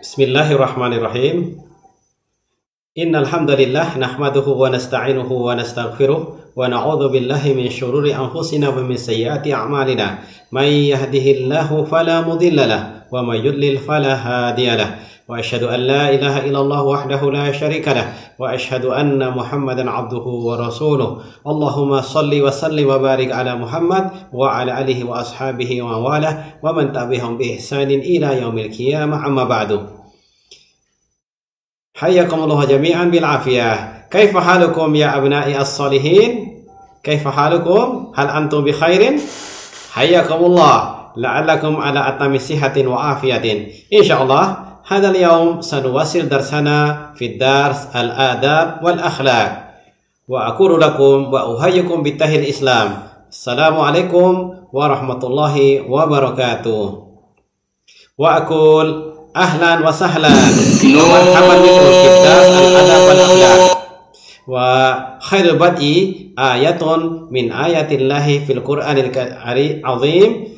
Bismillahirrahmanirrahim. Innal hamdalillah nahmaduhu wa nasta'inuhu wa nastaghfiruh wa na'udzu billahi min shururi anfusina wa min sayyiati a'malina. May yahdihillahu fala mudilla lahu wa may yudlil fala hadiya lahu. Wa asyhadu an la ilaha illallah wahdahu la syarika lahu wa asyhadu anna Muhammadan 'abduhu wa rasuluh. Allahumma shalli wa sallim wa barik ala Muhammad wa ala alihi wa ashabihi wa walah wa man tabi'ahum bi ihsanin ila yaumil qiyamah, amma ba'du. Hayyakumullah jami'an bil afiyah. Kaifa halukum ya abna'i as-salihin? Kaifa halukum? Hal antum bi khairin? Hayyakumullah la'allakum ala atami sihatin wa afiyatin. Insyaallah hadzal yaum sanuwasil darsana fi dars al-adab wal akhlaq. Wa aqulu lakum wa uhayyukum bitahil Islam. Assalamualaikum warahmatullahi wabarakatuh. Wa aqul ahlan wa sahlan wa marhaban bikum fi dars al-adab wal akhlaq. Wa khairul bad'i ayatun min ayatillahi fil Qur'anil azim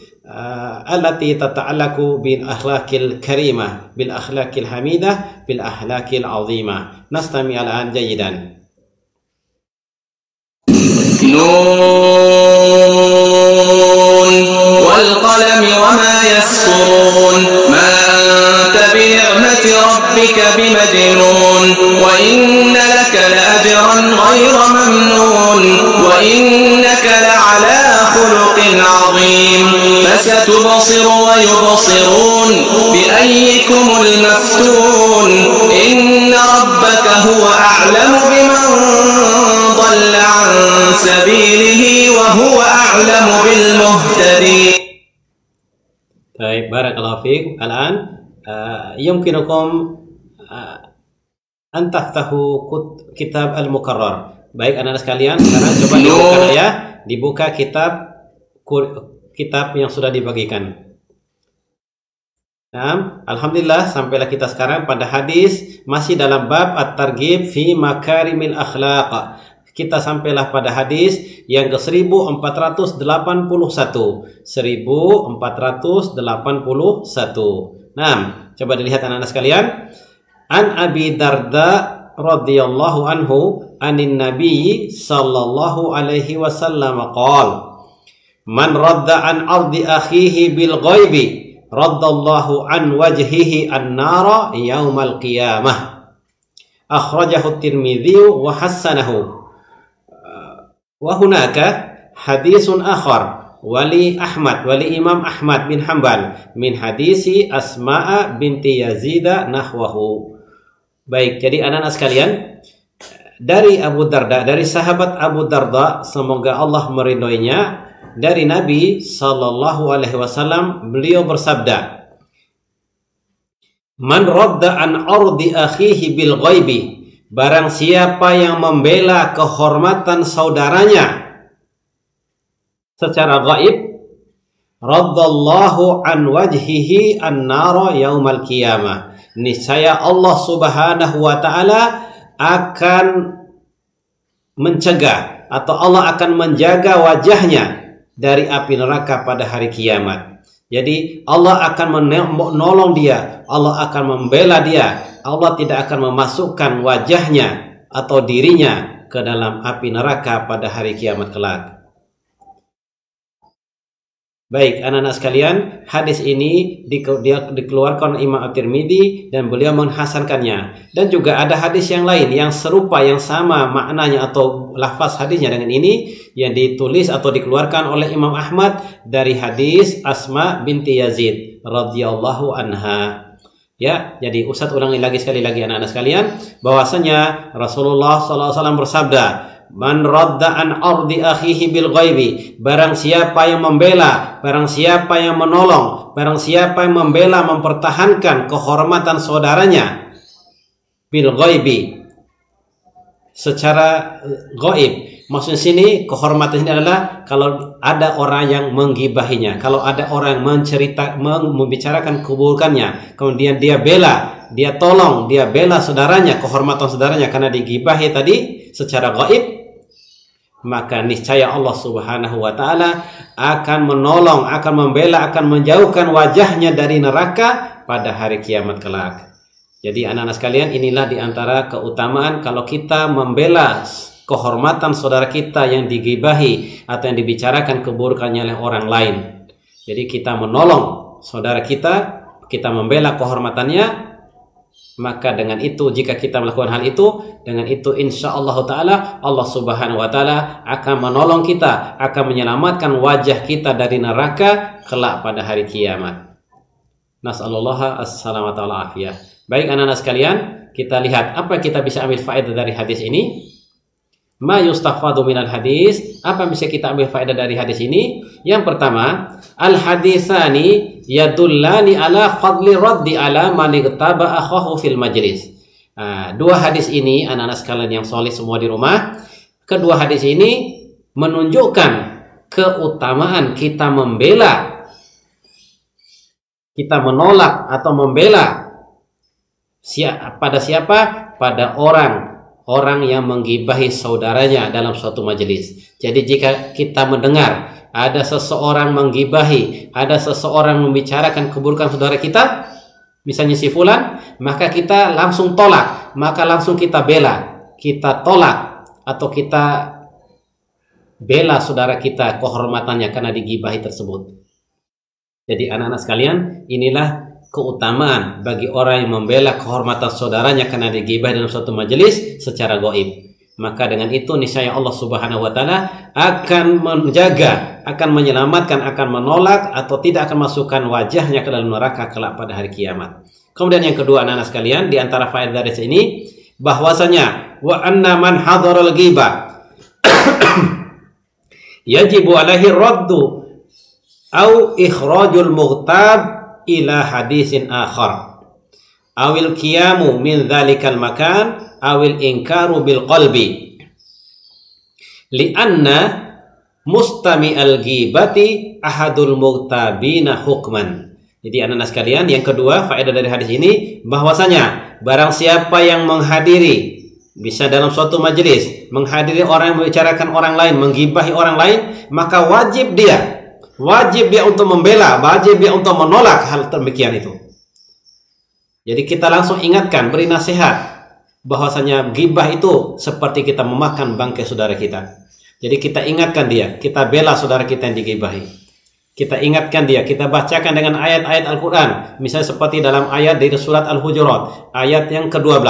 allati tata'allaqu bil akhlaqil karimah bil akhlaqil hamidah bil akhlaqil azimah. Nastami al-an jayidan. Nun wal qalami wa ma yasturun ma anta bi ni'mati rabbika bimajnun wa inna laka la'ajran ghayra mamnun wa innaka la'ala khuluqin 'azim. فستبصر ويبصرون بأيكم المفتون إن ربك هو أعلم بمن ضل عن سبيله وهو أعلم بالمهتدين. طيب بارك الله فيك. الآن يمكنكم أن تفتحوا كتاب المكرر. Baik anak-anak sekalian, sekarang coba dibuka kitab yang sudah dibagikan. Nah, alhamdulillah sampailah kita sekarang pada hadis masih dalam bab at-targhib fi makarimil akhlaq. Kita sampailah pada hadis yang ke 1481. 1481. Nah, coba dilihat anak-anak sekalian. An Abi Darda radhiyallahu anhu anin Nabi sallallahu alaihi wasallam qala Man radda an ardi akhihi bil ghaibi raddallahu an wajhihi an-nara yaumal qiyamah. Akhrajahu Tirmidzi wa hassanahu. Wa hunaka hadisun akhar wali Imam Ahmad bin Hanbal min hadisi Asma'a binti Yazid nahwahu. Baik, jadi anak-anak sekalian, dari Abu Darda, dari sahabat Abu Darda, semoga Allah meridhoinya, dari Nabi sallallahu alaihi wasallam, beliau bersabda, Man radda an ardi akhihi bil ghaibi, barang siapa yang membela kehormatan saudaranya secara gaib, raddallahu an wajhihi an-nara yaumal qiyamah. Niscaya Allah Subhanahu wa taala akan mencegah atau Allah akan menjaga wajahnya dari api neraka pada hari kiamat. Jadi Allah akan menolong dia, Allah akan membela dia, Allah tidak akan memasukkan wajahnya atau dirinya ke dalam api neraka pada hari kiamat kelak. Baik, anak-anak sekalian, hadis ini dikeluarkan oleh Imam At-Tirmidzi dan beliau menghasankannya. Dan juga ada hadis yang lain yang serupa, yang sama maknanya atau lafaz hadisnya dengan ini, yang ditulis atau dikeluarkan oleh Imam Ahmad dari hadis Asma binti Yazid radhiyallahu anha. Ya, jadi Ustadz ulangi sekali lagi anak-anak sekalian, bahwasanya Rasulullah SAW bersabda, Man radda an ardi akhihi bil ghaibi, barang siapa yang membela, barang siapa yang menolong, barang siapa yang membela, mempertahankan kehormatan saudaranya bil ghaibi, secara gaib. Maksudnya sini kehormatan ini adalah kalau ada orang yang menggibahinya, kalau ada orang yang membicarakan keburukannya, kemudian dia bela, dia tolong, dia bela saudaranya, kehormatan saudaranya karena digibahi tadi secara gaib, maka niscaya Allah Subhanahu wa taala akan menolong, akan membela, akan menjauhkan wajahnya dari neraka pada hari kiamat kelak. Jadi anak-anak sekalian, inilah diantara keutamaan kalau kita membela kehormatan saudara kita yang digibahi atau yang dibicarakan keburukannya oleh orang lain. Jadi kita menolong saudara kita membela kehormatannya, maka dengan itu, jika kita melakukan hal itu, dengan itu insya Allah Ta'ala, Allah Subhanahu Wa Ta'ala akan menolong kita, akan menyelamatkan wajah kita dari neraka kelak pada hari kiamat. Nas'alullah as-salamata wal afiyah. Baik anak-anak sekalian, kita lihat apa kita bisa ambil faedah dari hadis ini. Ma yustafadu minal hadis, apa bisa kita ambil faedah dari hadis ini? Yang pertama, al hadisani yadullani ala fadli raddi ala man igtaba akhahu fil majlis. Dua hadis ini anak-anak sekalian yang soleh semua di rumah, kedua hadis ini menunjukkan keutamaan kita membela, kita menolak atau membela pada siapa? Pada orang yang menggibahi saudaranya dalam suatu majelis. Jadi jika kita mendengar ada seseorang menggibahi, ada seseorang membicarakan keburukan saudara kita, misalnya si fulan, maka kita langsung tolak, maka langsung kita bela, kita tolak atau kita bela saudara kita kehormatannya karena digibahi tersebut. Jadi anak-anak sekalian, inilah keutamaan bagi orang yang membela kehormatan saudaranya karena digibahi dalam suatu majelis secara gaib. Maka dengan itu niscaya Allah Subhanahu Wa Ta'ala akan menjaga, akan menyelamatkan, akan menolak atau tidak akan masukkan wajahnya ke dalam neraka kelak pada hari kiamat. Kemudian yang kedua anak-anak sekalian, di antara faedah dari sini bahwasanya wa anna man hadaral ghibah yajibu alaihi raddu au ikhrajul mughtab ila hadisin akhar awil qiyamu min dzalikal makan awil inkaru bil qalbi li'anna mustami al ghibati ahadul mughtabina hukman. Jadi anak-anak sekalian, yang kedua faedah dari hadis ini bahwasanya barang siapa yang menghadiri, bisa dalam suatu majelis menghadiri orang yang membicarakan orang lain, menggibahi orang lain, maka wajib dia untuk membela, wajib dia untuk menolak hal demikian itu. Jadi kita langsung ingatkan, beri nasihat bahwasanya gibah itu seperti kita memakan bangkai saudara kita. Jadi kita ingatkan dia, kita bela saudara kita yang digibahi. Kita ingatkan dia, kita bacakan dengan ayat-ayat Al-Quran. Misalnya seperti dalam ayat dari surat Al-Hujurat, ayat yang ke-12.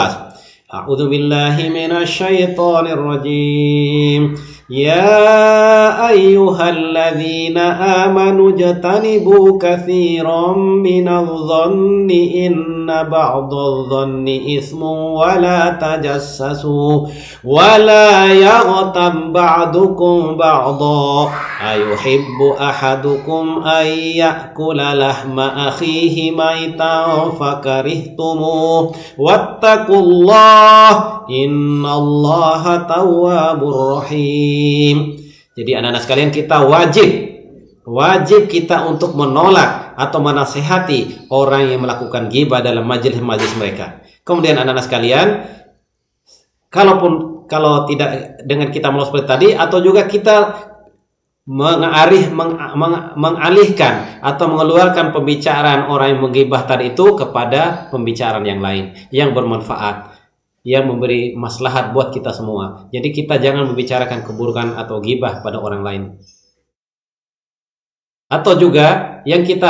A'udzu billahi minasyaitonir rajim. Ya ayyuhalladzina amanu jatanibu katsiran minadh-dhanni inna ba'dadh-dhanni ismun wa la tajassasu wa la yaghtab ba'dukum ba'dha ayuhibbu ahadukum ay ya'kula lahma akhihi maitan fakarihtumuh wattaqullaha innallaha tawwabur rahim. Jadi anak-anak sekalian, kita wajib kita untuk menolak atau menasihati orang yang melakukan ghibah dalam majelis-majelis mereka. Kemudian anak-anak sekalian, kalau tidak dengan kita menolak seperti tadi, atau juga kita mengalihkan atau mengeluarkan pembicaraan orang yang menggibah tadi itu kepada pembicaraan yang lain yang bermanfaat, yang memberi maslahat buat kita semua. Jadi kita jangan membicarakan keburukan atau ghibah pada orang lain. Atau juga yang kita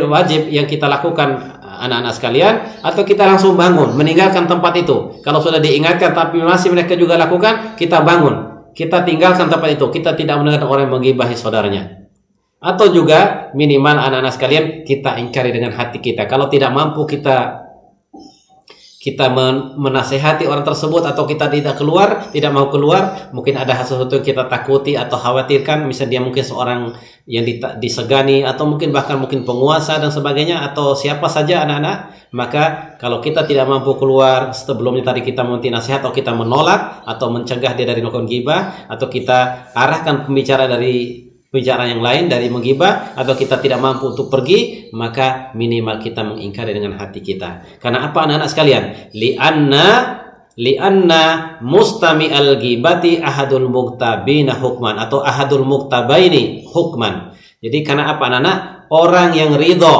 wajib yang kita lakukan anak-anak sekalian, atau kita langsung bangun meninggalkan tempat itu. Kalau sudah diingatkan tapi masih mereka juga lakukan, kita bangun, kita tinggalkan tempat itu. Kita tidak mendengar orang yang menggibahi saudaranya. Atau juga minimal anak-anak sekalian, kita ingkari dengan hati kita. Kalau tidak mampu kita menasehati orang tersebut, atau kita tidak mau keluar, mungkin ada sesuatu yang kita takuti atau khawatirkan, misalnya dia mungkin seorang yang disegani, atau mungkin penguasa dan sebagainya, atau siapa saja anak-anak, maka kalau kita tidak mampu keluar sebelumnya tadi kita memberi nasihat, atau kita menolak atau mencegah dia dari melakukan ghibah, atau kita arahkan pembicara dari pembicaraan yang lain dari menggibah, atau kita tidak mampu untuk pergi, maka minimal kita mengingkari dengan hati kita. Karena apa anak-anak sekalian? Li'anna mustami al-ghibati ahadul mughtabina hukman, atau ahadul mughtabaini hukman. Jadi karena apa anak-anak? Orang yang ridho,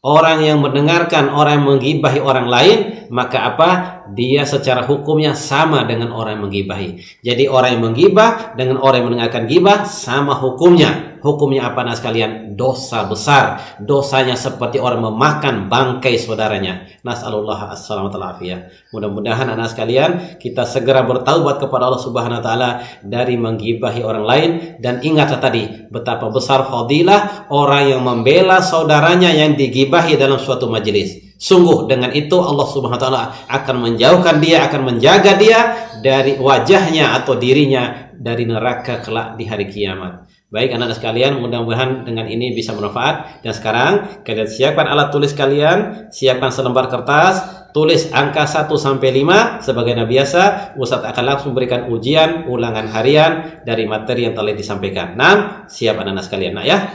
orang yang mendengarkan orang yang menggibahi orang lain, maka apa? Dia secara hukumnya sama dengan orang yang menggibahi. Jadi orang yang menggibah dengan orang yang mendengarkan gibah sama hukumnya. Hukumnya apa anak sekalian? Dosa besar. Dosanya seperti orang memakan bangkai saudaranya. Nas'alullah as-salamata wal-afiyah. Mudah-mudahan anak sekalian kita segera bertaubat kepada Allah Subhanahu wa taala dari menggibahi orang lain, dan ingatlah tadi betapa besar fadilah orang yang membela saudaranya yang digibahi dalam suatu majelis. Sungguh dengan itu Allah Subhanahu wa taala akan menjauhkan dia, akan menjaga dia dari wajahnya atau dirinya dari neraka kelak di hari kiamat. Baik anak-anak sekalian, mudah-mudahan dengan ini bisa bermanfaat. Dan sekarang kalian siapkan alat tulis kalian, siapkan selembar kertas, tulis angka 1 sampai 5 sebagaimana biasa. Ustadz akan langsung berikan ujian ulangan harian dari materi yang telah disampaikan. Nah, siap anak-anak sekalian, ya.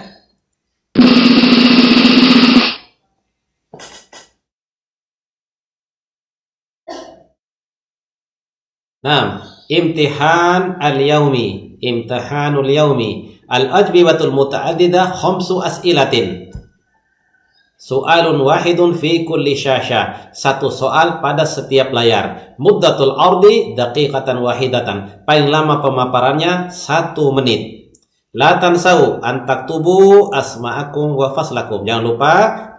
Nah, imtihan al-yaumi, imtihanul yaumi. Al-ajwibatul muta'addidah 5 as'ilatin. Soalun wahidun fi kulli syasha. Satu soal pada setiap layar. Muddatul ardi daqiqatan wahidatan. Paling lama pemaparannya 1 menit. La tansau an taktubu asma'akum wa faslakum. Jangan lupa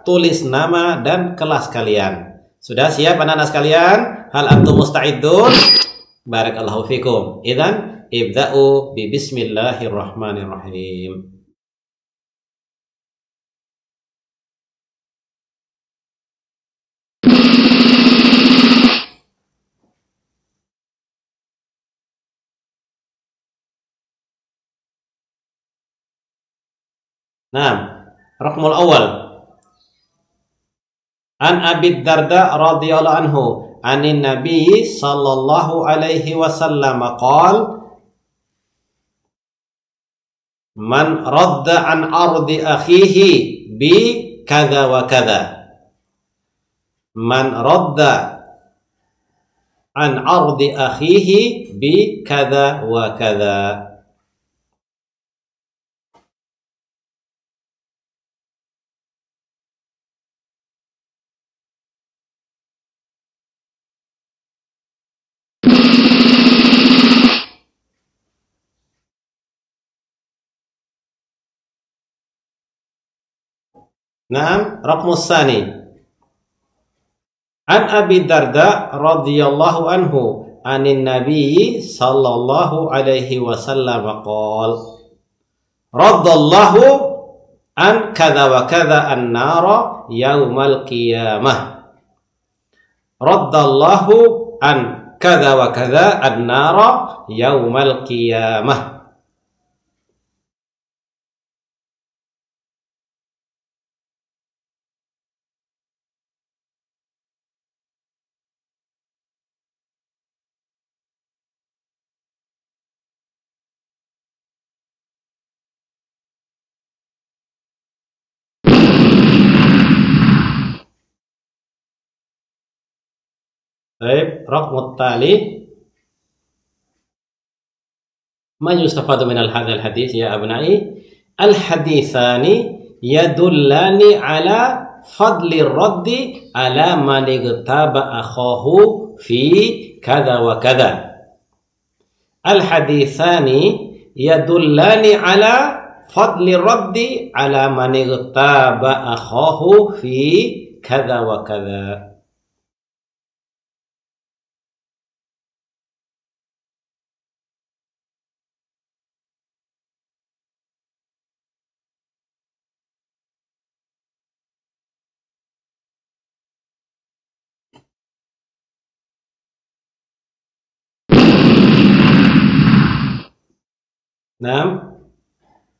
tulis nama dan kelas kalian. Sudah siap anak-anak sekalian? Hal antum musta'idun? Barakallahu fikum. Idzan ibda'u bi bismillahirrahmanirrahim. Nah, raqmul awal. An Abi Darda radhiyallahu anhu, anin Nabi sallallahu alaihi wasallam qala man radda an ardi akhihi bi kadza wa kadza. Man radda an ardi akhihi bi kadza wa kadza. Naam, raqmus tsani. An Abi Darda radhiyallahu anhu, anin Nabi sallallahu alaihi wasallam qala raddallahu an kadza wa kadza an-nara yaumal qiyamah. Raddallahu an kadza wa kadza an-nara yaumal qiyamah. Baik, raqmut tali. Ma yustafadu min hadzal hadis ya abnai? Al haditsani yadullani ala fadli raddi ala man igtaba akhahu fi kadza wa kadza. Al haditsani yadullani ala fadli raddi ala man igtaba akhahu fi kadza wa kadza. Nah,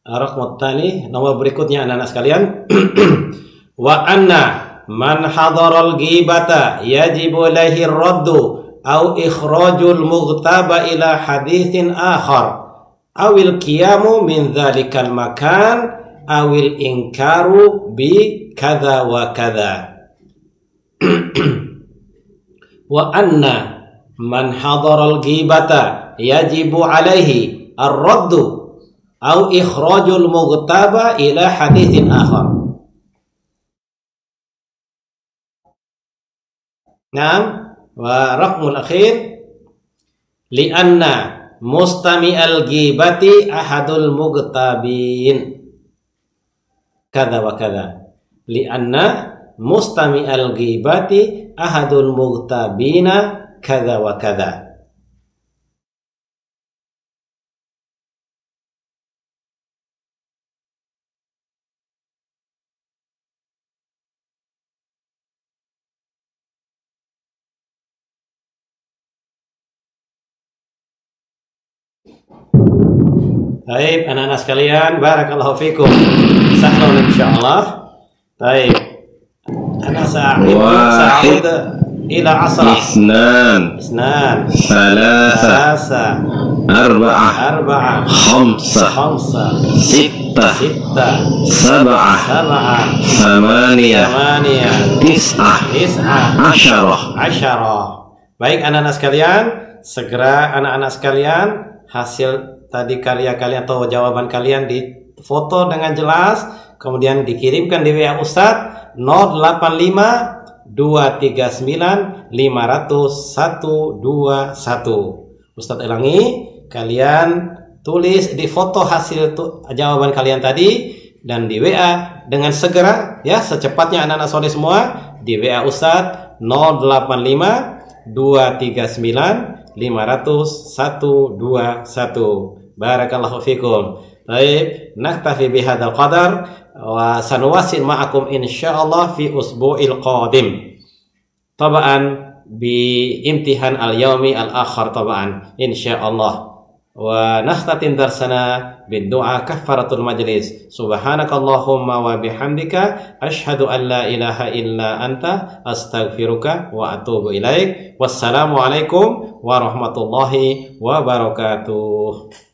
raqmut tani, nomor berikutnya anak-anak sekalian. Wa anna man hadaral ghibata yajibu alaihi raddu au ikhrajul mughtaba ila haditsin akhar awil qiyamu min dzalikal makan awil inkaru bi kadza wa kadza. Wa anna man hadaral ghibata yajibu alaihi ar-raddu au ikhrajul mughtaba ila haditsin akhar. Naam, wa raqmul akhir li'anna mustami'al ghibati ahadul mughtabin. Kada wa kada. Li'anna mustami'al ghibati ahadul mughtabina kada wa kada. Baik, anak-anak sekalian, barakallahu fikum. Sahrun insyaallah. Baik. Ana sa'id ila asra. Isnan. Salasa. Arba'ah. Khamsa. Sittah. Sab'ah. Thamaniyah. Tis'ah. Asyarah. Baik, anak-anak sekalian, segera anak-anak sekalian hasil tadi karya kalian atau jawaban kalian difoto dengan jelas, kemudian dikirimkan di WA Ustadz 085 239 500 121. Ustadz ulangi, kalian tulis di foto hasil jawaban kalian tadi dan di WA dengan segera ya, secepatnya anak-anak soleh semua di WA Ustadz 085 239 500 121. Barakallahu fikum. Baik, naktafi bihadzal qadar wa sanuwasil ma'akum insyaallah fi usbu'il qadim. Tabaan bi imtihan al-yaumi al-akhar tabaan insyaallah. Wa nakhtatim darsana bid-du'a kaffaratul majlis. Subhanakallahumma wa bihamdika asyhadu an la ilaha illa anta astaghfiruka wa atubu ilaik. Wassalamu alaikum warahmatullahi wabarakatuh.